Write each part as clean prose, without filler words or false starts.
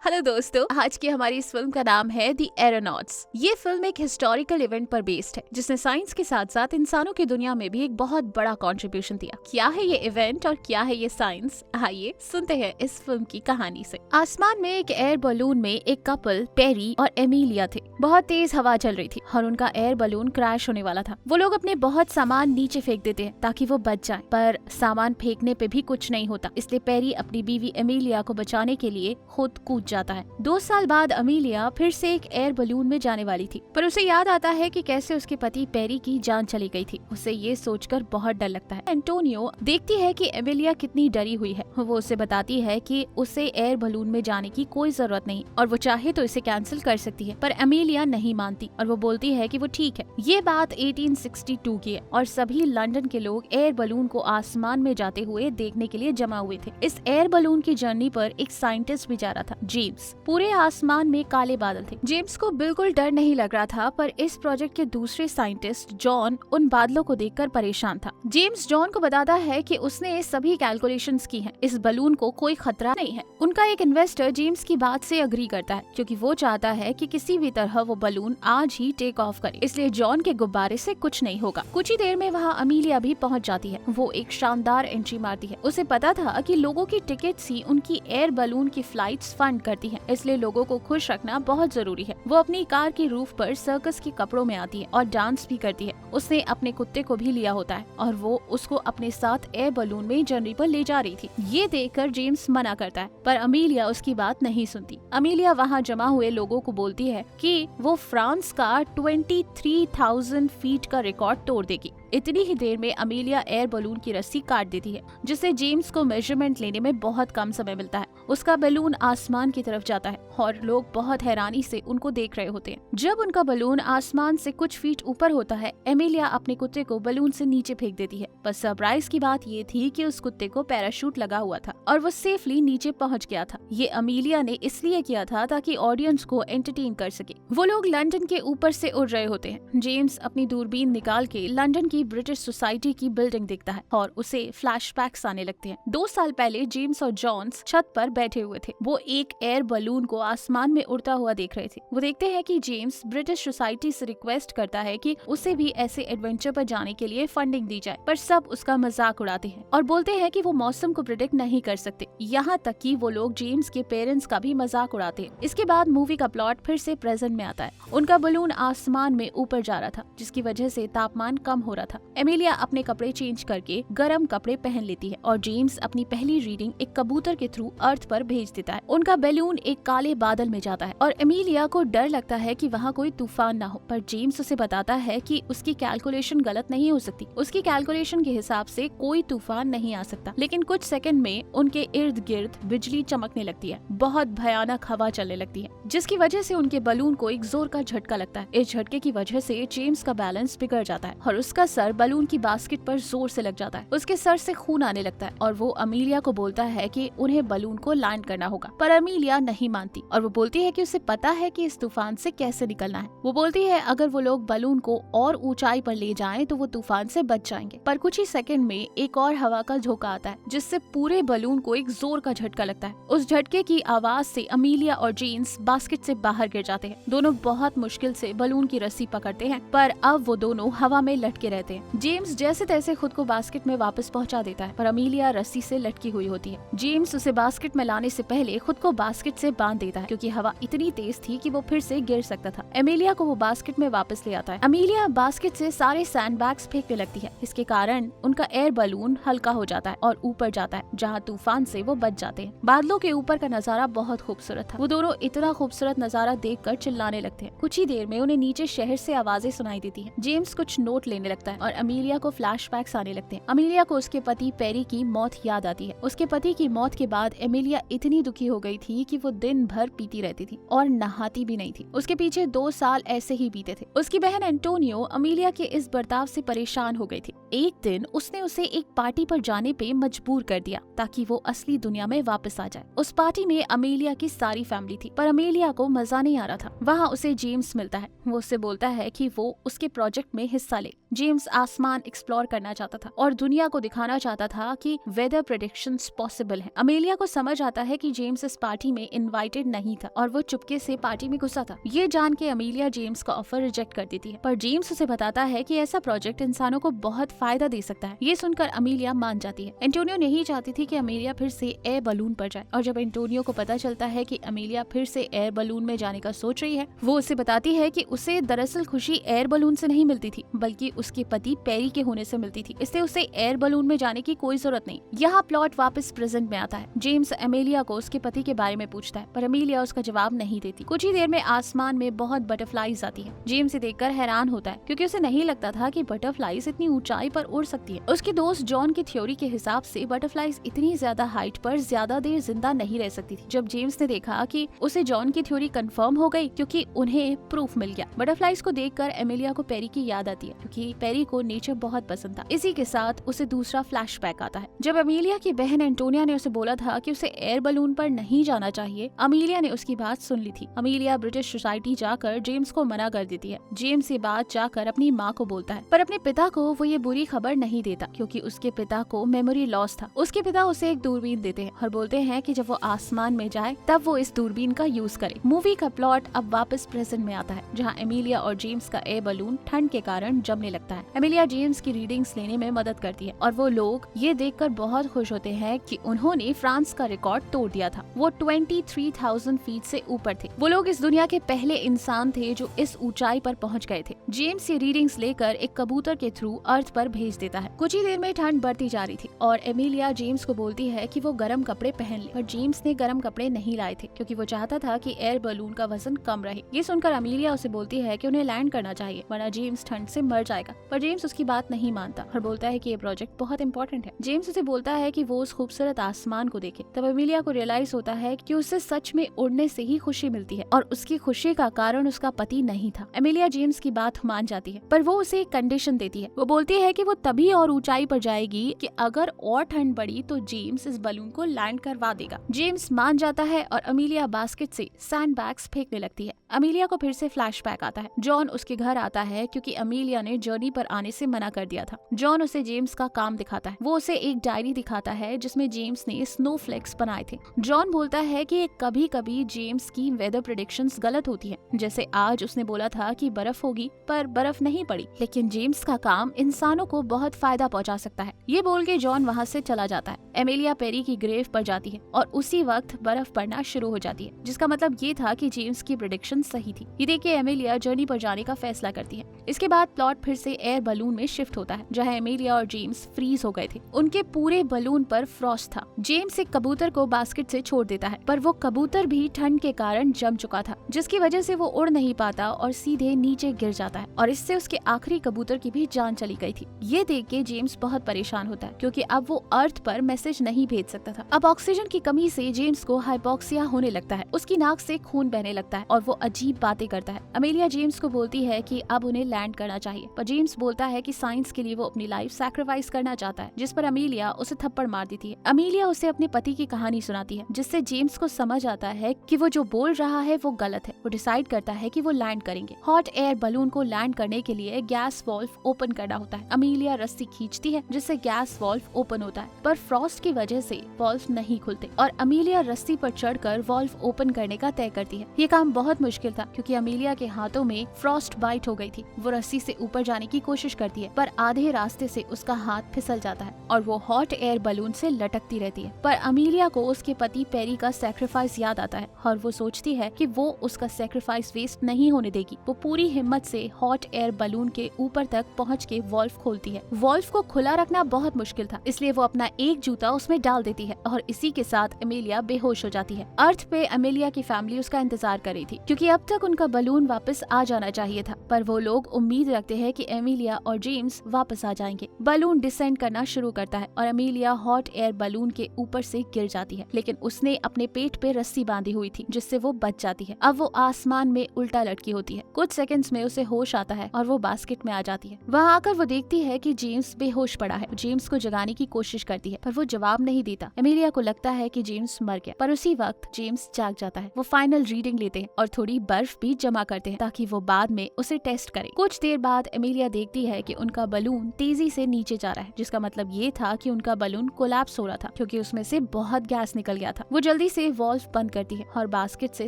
Hello दोस्तों, आज की हमारी इस फिल्म का नाम है द एरोनॉट्स। ये फिल्म एक हिस्टोरिकल इवेंट पर बेस्ड है जिसने साइंस के साथ साथ इंसानों की दुनिया में भी एक बहुत बड़ा कंट्रीब्यूशन दिया। क्या है ये इवेंट और क्या है ये साइंस, आइए सुनते हैं इस फिल्म की कहानी से। आसमान में एक एयर बलून में एक कपल पेरी और एमिलिया थे। बहुत तेज हवा चल रही थी और उनका एयर बलून क्रैश होने वाला था। वो लोग अपने बहुत सामान नीचे फेंक देते हैं ताकि वो बच जाएं, पर सामान फेंकने पे भी कुछ नहीं होता। इसलिए पेरी अपनी बीवी एमिलिया को बचाने के लिए खुद कूद जाता है। 2 साल बाद अमीलिया फिर से एक एयर बलून में जाने वाली थी, पर उसे याद आता है कि कैसे उसके पति पेरी की जान चली गई थी। उसे ये सोचकर बहुत डर लगता है। एंटोनियो देखती है कि एमिलिया कितनी डरी हुई है। वो उसे बताती है कि उसे एयर बलून में जाने की कोई जरूरत नहीं और वो चाहे तो इसे कैंसिल कर सकती है, पर एमिलिया नहीं मानती और वो बोलती है कि वो ठीक है। ये बात 1862 की है और सभी लंदन के लोग एयर बलून को आसमान में जाते हुए देखने के लिए जमा हुए थे। इस एयर बलून की जर्नी पर एक साइंटिस्ट भी जा रहा था, जेम्स। पूरे आसमान में काले बादल थे। जेम्स को बिल्कुल डर नहीं लग रहा था, पर इस प्रोजेक्ट के दूसरे साइंटिस्ट जॉन उन बादलों को देखकर परेशान था। जेम्स जॉन को बताता है कि उसने सभी कैलकुलेशंस की हैं। इस बलून को कोई खतरा नहीं है। उनका एक इन्वेस्टर जेम्स की बात से अग्री करता है क्योंकि वो चाहता है कि किसी भी तरह वो बलून आज ही टेक ऑफ करे, इसलिए जॉन के गुब्बारे से कुछ नहीं होगा। कुछ ही देर में वहाँ अमीलिया भी पहुँच जाती है। वो एक शानदार एंट्री मारती है। उसे पता था कि लोगों की टिकट्स ही उनकी एयर बलून की फ्लाइट्स फंड करती है, इसलिए लोगों को खुश रखना बहुत जरूरी है। वो अपनी कार की रूफ पर सर्कस के कपड़ों में आती है और डांस भी करती है। उसने अपने कुत्ते को भी लिया होता है और वो उसको अपने साथ एयर बलून में जर्नी पर ले जा रही थी। ये देखकर जेम्स मना करता है, पर अमीलिया उसकी बात नहीं सुनती। अमीलिया वहाँ जमा हुए लोगों को बोलती है कि वो फ्रांस का 23,000 फीट का रिकॉर्ड तोड़ देगी। इतनी ही देर में अमीलिया एयर बलून की रस्सी काट देती है, जिससे जेम्स को मेजरमेंट लेने में बहुत कम समय मिलता है। उसका बलून आसमान की तरफ जाता है और लोग बहुत हैरानी से उनको देख रहे होते हैं। जब उनका बलून आसमान से कुछ फीट ऊपर होता है, एमिलिया अपने कुत्ते को बलून से नीचे फेंक देती है। पर सरप्राइज की बात ये थी कि उस कुत्ते को पैराशूट लगा हुआ था और वो सेफली नीचे पहुंच गया था। ये अमीलिया ने इसलिए किया था ताकि ऑडियंस को एंटरटेन कर सके। वो लोग लंदन के ऊपर से उड़ रहे होते हैं। जेम्स अपनी दूरबीन निकाल के लंदन की ब्रिटिश सोसाइटी की बिल्डिंग देखता है और उसे फ्लैशबैक्स आने लगते हैं। 2 साल पहले जेम्स और जॉन्स छत पर बैठे हुए थे। वो एक एयर बलून को आसमान में उड़ता हुआ देख रहे थे। वो देखते हैं कि जेम्स ब्रिटिश सोसाइटी से रिक्वेस्ट करता है कि उसे भी ऐसे एडवेंचर पर जाने के लिए फंडिंग दी जाए, पर सब उसका मजाक उड़ाते हैं और बोलते हैं कि वो मौसम को प्रिडिक्ट नहीं कर सकते। यहाँ तक कि वो लोग जेम्स के पेरेंट्स का भी मजाक उड़ाते हैं। इसके बाद मूवी का प्लॉट फिर से प्रेजेंट में आता है। उनका बलून आसमान में ऊपर जा रहा था, जिसकी वजह से तापमान कम हो रहा था। एमिलिया अपने कपड़े चेंज करके गर्म कपड़े पहन लेती है और जेम्स अपनी पहली रीडिंग एक कबूतर के थ्रू अर्थ पर भेज देता है। उनका बैलून एक काले बादल में जाता है और एमिलिया को डर लगता है कि वहाँ कोई तूफान ना हो, पर जेम्स उसे बताता है कि उसकी कैलकुलेशन गलत नहीं हो सकती। उसकी कैलकुलेशन के हिसाब से कोई तूफान नहीं आ सकता। लेकिन कुछ सेकंड में उनके इर्द गिर्द बिजली चमकने लगती है। बहुत भयानक हवा चलने लगती है, जिसकी वजह से उनके बलून को एक जोर का झटका लगता है। इस झटके की वजह से जेम्स का बैलेंस बिगड़ जाता है और उसका सर बलून की बास्केट पर जोर से लग जाता है। उसके सर से खून आने लगता है और वो अमीलिया को बोलता है कि उन्हें बलून को लैंड करना होगा, पर अमीलिया नहीं मानती और वो बोलती है कि उसे पता है कि इस तूफान से कैसे निकलना है। वो बोलती है अगर वो लोग बलून को और ऊंचाई पर ले जाएं तो वो तूफान से बच जाएंगे। पर कुछ ही सेकंड में एक और हवा का झोंका आता है, जिससे पूरे बलून को एक जोर का झटका लगता है। उस झटके की आवाज से अमीलिया और जेम्स बास्केट से बाहर गिर जाते हैं। दोनों बहुत मुश्किल से बलून की रस्सी पकड़ते हैं, पर अब वो दोनों हवा में लटके रहते हैं। जेम्स जैसे तैसे खुद को बास्केट में वापस पहुंचा देता है, पर अमीलिया रस्सी से लटकी हुई होती है। जेम्स उसे बास्केट में लाने से पहले खुद को बास्केट से बांध देता है क्योंकि हवा इतनी तेज थी कि वो फिर से गिर सकता था। एमिलिया को वो बास्केट में वापस ले आता है। अमीलिया बास्केट से सारे सैंडबैग्स फेंकने लगती है। इसके कारण उनका एयर बलून हल्का हो जाता है और ऊपर जाता है, जहाँ तूफान से वो बच जाते हैं। बादलों के ऊपर का नजारा बहुत खूबसूरत था। वो दोनों इतना खूबसूरत नजारा देखकर चिल्लाने लगते हैं। कुछ ही देर में उन्हें नीचे शहर से आवाजें सुनाई देती हैं। जेम्स कुछ नोट लेने लगता है और अमीलिया को फ्लैशबैक्स आने लगते हैं। अमीलिया को उसके पति पेरी की मौत याद आती है। उसके पति की मौत के बाद एमिलिया इतनी दुखी हो गई थी कि वो दिन भर पीती रहती थी और नहाती भी नहीं थी। उसके पीछे 2 साल ऐसे ही बीते थे। उसकी बहन एंटोनियो अमीलिया के इस बर्ताव से परेशान हो गई थी। एक दिन उसने उसे एक पार्टी पर जाने पे मजबूर कर दिया ताकि वो असली दुनिया में वापस आ जाए। उस पार्टी में अमीलिया की सारी फैमिली थी, पर अमीलिया को मजा नहीं आ रहा था। वहाँ उसे जेम्स मिलता है। वो उससे बोलता है कि वो उसके प्रोजेक्ट में हिस्सा ले। जेम्स जेम्स आसमान एक्सप्लोर करना चाहता था और दुनिया को दिखाना चाहता था कि वेदर प्रेडिक्शंस पॉसिबल है। अमेलिया को समझ आता है कि जेम्स इस पार्टी में इनवाइटेड नहीं था और वो चुपके से पार्टी में घुसा था। ये जान के अमेलिया जेम्स का ऑफर रिजेक्ट कर देती है, पर जेम्स उसे बताता है कि ऐसा प्रोजेक्ट इंसानों को बहुत फायदा दे सकता है। ये सुनकर अमेलिया मान जाती है। एंटोनियो नहीं चाहती थी कि अमेलिया फिर से एयर बलून पर जाए, और जब एंटोनियो को पता चलता है कि अमेलिया फिर से एयर बलून में जाने का सोच रही है, वो उसे बताती है कि उसे दरअसल खुशी एयर बलून से नहीं मिलती थी, बल्कि उसके पति पेरी के होने से मिलती थी, इसलिए उसे एयर बलून में जाने की कोई जरूरत नहीं। यहाँ प्लॉट वापस प्रेजेंट में आता है। जेम्स अमेलिया को उसके पति के बारे में पूछता है, पर अमेलिया उसका जवाब नहीं देती। कुछ ही देर में आसमान में बहुत बटरफ्लाईज आती है। जेम्स देखकर हैरान होता है, क्योंकि उसे नहीं लगता था कि बटरफ्लाईज इतनी ऊंचाई पर उड़ सकती है। उसके दोस्त जॉन की थ्योरी के हिसाब से बटरफ्लाईज इतनी ज्यादा हाइट पर ज्यादा देर जिंदा नहीं रह सकती थी। जब जेम्स ने देखा कि उसे जॉन की थ्योरी कंफर्म हो गई, क्योंकि उन्हें प्रूफ मिल गया। बटरफ्लाईज को देखकर एमिलिया को पेरी की याद आती है, क्योंकि पेरी को नेचर बहुत पसंद था। इसी के साथ उसे दूसरा फ्लैशबैक आता है। जब अमेलिया की बहन एंटोनिया ने उसे बोला था कि उसे एयर बलून पर नहीं जाना चाहिए, अमेलिया ने उसकी बात सुन ली थी। अमेलिया ब्रिटिश सोसाइटी जाकर जेम्स को मना कर देती है। जेम्स ये बात जाकर अपनी माँ को बोलता है, पर अपने पिता को वो ये बुरी खबर नहीं देता, क्योंकि उसके पिता को मेमोरी लॉस था। उसके पिता उसे एक दूरबीन देते हैं और बोलते हैं कि जब वो आसमान में जाए तब वो इस दूरबीन का यूज करे। मूवी का प्लॉट अब वापस प्रेजेंट में आता है, जहाँ एमिलिया और जेम्स का एयर बलून ठंड के कारण जमने लगता है। एमिलिया जेम्स की रीडिंग्स लेने में मदद करती है और वो लोग ये देखकर बहुत खुश होते हैं कि उन्होंने फ्रांस का रिकॉर्ड तोड़ दिया था। वो 23,000 फीट से ऊपर थे। वो लोग इस दुनिया के पहले इंसान थे जो इस ऊंचाई पर पहुंच गए थे। जेम्स ये रीडिंग्स लेकर एक कबूतर के थ्रू अर्थ पर भेज देता है। कुछ ही देर में ठंड बढ़ती जा रही थी और एमिलिया जेम्स को बोलती है कि वो गर्म कपड़े पहन ले, पर जेम्स ने गर्म कपड़े नहीं लाए थे, क्योंकि वो चाहता था कि एयर बलून का वजन कम रहे। ये सुनकर अमेलिया उसे बोलती है कि उन्हें लैंड करना चाहिए, वरना जेम्स ठंड से मर जाएगा। पर जेम्स उसकी बात नहीं मानता और बोलता है कि ये प्रोजेक्ट बहुत इंपॉर्टेंट है। जेम्स उसे बोलता है कि वो उस खूबसूरत आसमान को देखे। तब अमेलिया को रियलाइज होता है कि उसे सच में उड़ने से ही खुशी मिलती है और उसकी खुशी का कारण उसका पति नहीं था। अमेलिया जेम्स की बात मान जाती है, पर वो उसे एक कंडीशन देती है। वो बोलती है कि वो तभी और ऊंचाई पर जाएगी कि अगर और ठंड बढ़ी तो जेम्स इस बलून को लैंड करवा देगा। जेम्स मान जाता है और अमेलिया बास्केट से सैंडबैग्स फेंकने लगती है। अमेलिया को फिर से फ्लैशबैक आता है। जॉन उसके घर आता है, क्योंकि अमेलिया ने जर्नी पर आने से मना कर दिया था। जॉन उसे जेम्स का काम दिखाता है। वो उसे एक डायरी दिखाता है जिसमें जेम्स ने स्नोफ्लेक्स बनाए थे। जॉन बोलता है कि कभी कभी जेम्स की वेदर प्रेडिक्शंस गलत होती है, जैसे आज उसने बोला था कि बर्फ होगी पर बर्फ नहीं पड़ी। लेकिन जेम्स का काम इंसानों को बहुत फायदा पहुंचा सकता है। ये बोल के जॉन वहाँ से चला जाता है। एमिलिया पेरी की ग्रेव पर जाती है और उसी वक्त बर्फ पड़ना शुरू हो जाती है, जिसका मतलब ये था कि जेम्स की प्रेडिक्शन सही थी। ये देख के एमिलिया जर्नी पर जाने का फैसला करती है। इसके बाद प्लॉट फिर से एयर बलून में शिफ्ट होता है, जहाँ एमिलिया और जेम्स फ्रीज हो गए थे। उनके पूरे बलून पर फ्रॉस्ट था। जेम्स एक कबूतर को बास्केट से छोड़ देता है, पर वो कबूतर भी ठंड के कारण जम चुका था, जिसकी वजह से वो उड़ नहीं पाता और सीधे नीचे गिर जाता है, और इससे उसके आखिरी कबूतर की भी जान चली गई थी। ये देख के जेम्स बहुत परेशान होता है, क्योंकि अब वो अर्थ पर मैसेज नहीं भेज सकता था। अब ऑक्सीजन की कमी से जेम्स को हाइपोक्सिया होने लगता है। उसकी नाक से खून बहने लगता है और वो अजीब बातें करता है। अमेलिया जेम्स को बोलती है कि अब उन्हें लैंड करना चाहिए, पर जेम्स बोलता है कि साइंस के लिए वो अपनी लाइफ सैक्रिफाइस करना चाहता है, जिस पर अमेलिया उसे थप्पड़ मार देती है। अमेलिया उसे अपने पति की कहानी सुनाती है, जिससे जेम्स को समझ आता है कि वो जो बोल रहा है वो गलत है। वो डिसाइड करता है कि वो लैंड करेंगे। हॉट एयर बलून को लैंड करने के लिए गैस वॉल्व ओपन करना होता है। अमेलिया रस्सी खींचती है, जिससे गैस वॉल्व ओपन होता है, पर फ्रॉस्ट की वजह से वॉल्व नहीं खुलते और अमेलिया रस्सी पर चढ़कर वॉल्व ओपन करने का तय करती है। ये काम बहुत मुश्किल था, क्योंकि अमेलिया के हाथों में फ्रॉस्ट बाइट हो गई थी। वो रस्सी से ऊपर जाने की कोशिश करती है, पर आधे रास्ते से उसका हाथ फिसल जाता है और वो हॉट एयर बलून से लटकती रहती है। पर अमेलिया को उसके पति पेरी का सैक्रिफाइस याद आता है और वो सोचती है कि वो उसका सैक्रिफाइस वेस्ट नहीं होने देगी। वो पूरी हिम्मत से हॉट एयर बलून के ऊपर तक पहुँच के वॉल्व खोलती है। वॉल्व को खुला रखना बहुत मुश्किल था, इसलिए वो अपना एक जूता उसमें डाल देती है और इसी के साथ अमेलिया बेहोश हो जाती है। अर्थ पे अमेलिया की फैमिली उसका इंतजार कर रही थी, क्योंकि अब तक उनका बलून वापस आ जाना चाहिए था, पर वो लोग उम्मीद रखते हैं कि अमेलिया और जेम्स वापस आ जाएंगे। बलून डिसेंड करना शुरू करता है और अमेलिया हॉट एयर बलून के ऊपर से गिर जाती है, लेकिन उसने अपने पेट पे रस्सी बांधी हुई थी, जिससे वो बच जाती है। अब वो आसमान में उल्टा लटकी होती है। कुछ सेकंड्स में उसे होश आता है और वो बास्केट में आ जाती है। वहाँ आकर वो देखती है कि जेम्स बेहोश पड़ा है। जेम्स को जगाने की कोशिश करती है, पर वो जवाब नहीं देता। अमेलिया को लगता है कि जेम्स मर गया, पर उसी वक्त जेम्स जाग जाता है। वो फाइनल रीडिंग लेते हैं और थोड़ी बर्फ भी जमा करते हैं, ताकि वो बाद में उसे टेस्ट करे। कुछ देर बाद अमेलिया देखती देखती है कि उनका बलून तेजी से नीचे जा रहा है, जिसका मतलब ये था कि उनका बलून कोलैप्स हो रहा था क्योंकि उसमें से बहुत गैस निकल गया था। वो जल्दी से वाल्व बंद करती है और बास्केट से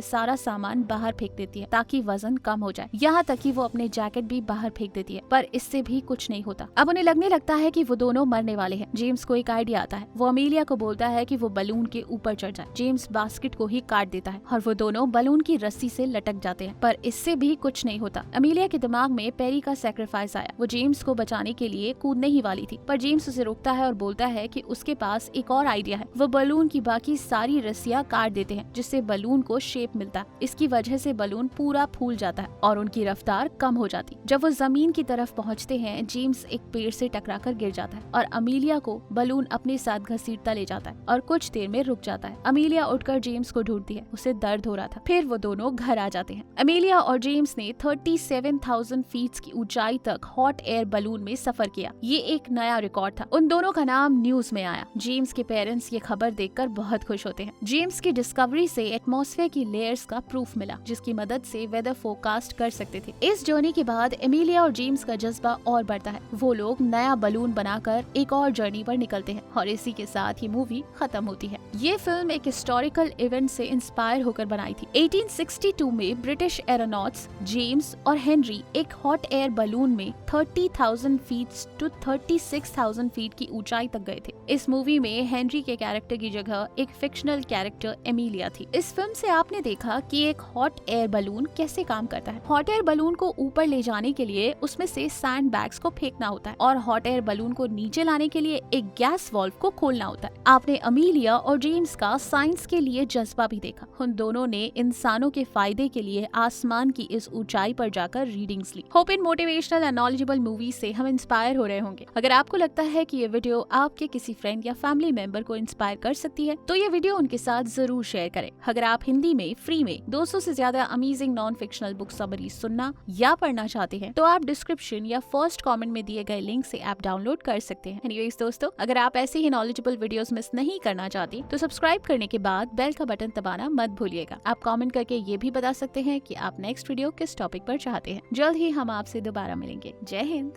सारा सामान बाहर फेंक देती है ताकि वजन कम हो जाए। यहाँ तक कि वो अपने जैकेट भी बाहर फेंक देती है, पर इससे भी कुछ नहीं होता। अब उन्हें लगने लगता है कि वो दोनों मरने वाले हैं। जेम्स को एक आइडिया आता है। वो अमेलिया को बोलता है कि वो बलून के ऊपर चढ़ जाए। जेम्स बास्केट को ही काट देता है और वो दोनों बलून की रस्सी से लटक जाते हैं, पर इससे भी कुछ नहीं होता। अमेलिया के दिमाग में पेरी का सैक्रिफाइस आया। वो जेम्स को बचाने के लिए कूदने ही वाली थी, पर जेम्स उसे रोकता है और बोलता है कि उसके पास एक और आइडिया है। वो बलून की बाकी सारी रस्सियां काट देते हैं, जिससे बलून को शेप मिलता है। इसकी वजह से बलून पूरा फूल जाता है और उनकी रफ्तार कम हो जाती। जब वो जमीन की तरफ पहुंचते हैं, जेम्स एक पेड़ से टकराकर गिर जाता है और अमेलिया को बलून अपने साथ घसीटता ले जाता है और कुछ देर में रुक जाता है। अमेलिया उठकर जेम्स को ढूंढती है, उसे दर्द हो रहा था। फिर वो दोनों घर आ जाते हैं। अमेलिया और जेम्स ने 37,000 फीट की ऊंचाई तक हॉट एयर बलून में सफर किया। ये एक नया रिकॉर्ड था। उन दोनों का नाम न्यूज में आया। जेम्स के पेरेंट्स ये खबर देखकर बहुत खुश होते हैं। जेम्स की डिस्कवरी से एटमॉस्फेयर की लेयर्स का प्रूफ मिला, जिसकी मदद से वेदर फोरकास्ट कर सकते थे। इस जर्नी के बाद एमिलिया और जेम्स का जज्बा और बढ़ता है। वो लोग नया बलून बनाकर एक और जर्नी पर निकलते हैं और इसी के साथ ये मूवी खत्म होती है। ये फिल्म एक हिस्टोरिकल इवेंट से इंस्पायर होकर बनाई थी। 1862 में ब्रिटिश एरोनॉट्स जेम्स और हेनरी एक हॉट एयर बलून में 30,000 फीट टू 36,000 फीट की ऊंचाई तक गए थे। इस मूवी में हेनरी के कैरेक्टर की जगह एक फिक्शनल कैरेक्टर एमिलिया थी। इस फिल्म से आपने देखा कि एक हॉट एयर बलून कैसे काम करता है। हॉट एयर बलून को ऊपर ले जाने के लिए उसमें से सैंड बैग्स को फेंकना होता है और हॉट एयर बलून को नीचे लाने के लिए एक गैस वाल्व को खोलना होता है। आपने अमेलिया और जेम्स का साइंस के लिए जज्बा भी देखा। उन दोनों ने इंसानों के फायदे के लिए आसमान की इस ऊंचाई पर जाकर रीडिंग्स ली। होप इन मोटिवेशनल एंड नॉलेजेबल मूवी से हम इंस्पायर हो रहे होंगे। अगर आपको लगता है कि ये वीडियो आपके किसी फ्रेंड या फैमिली मेंबर को इंस्पायर कर सकती है, तो ये वीडियो उनके साथ जरूर शेयर करें। अगर आप हिंदी में फ्री में 200 से ज्यादा amazing non fictional book summary सुनना या पढ़ना चाहते हैं, तो आप डिस्क्रिप्शन या फर्स्ट कमेंट में दिए गए लिंक से ऐप डाउनलोड कर सकते हैं। एनीवेज दोस्तों, अगर आप ऐसे ही नॉलेजेबल वीडियोस मिस नहीं करना चाहते, तो सब्सक्राइब करने के बाद बेल का बटन दबाना मत भूलिएगा। आप कमेंट करके ये भी बता सकते हैं कि आप नेक्स्ट वीडियो किस टॉपिक पर चाहते हैं। जल्द ही हम आपसे दोबारा मिलेंगे। जय हिंद।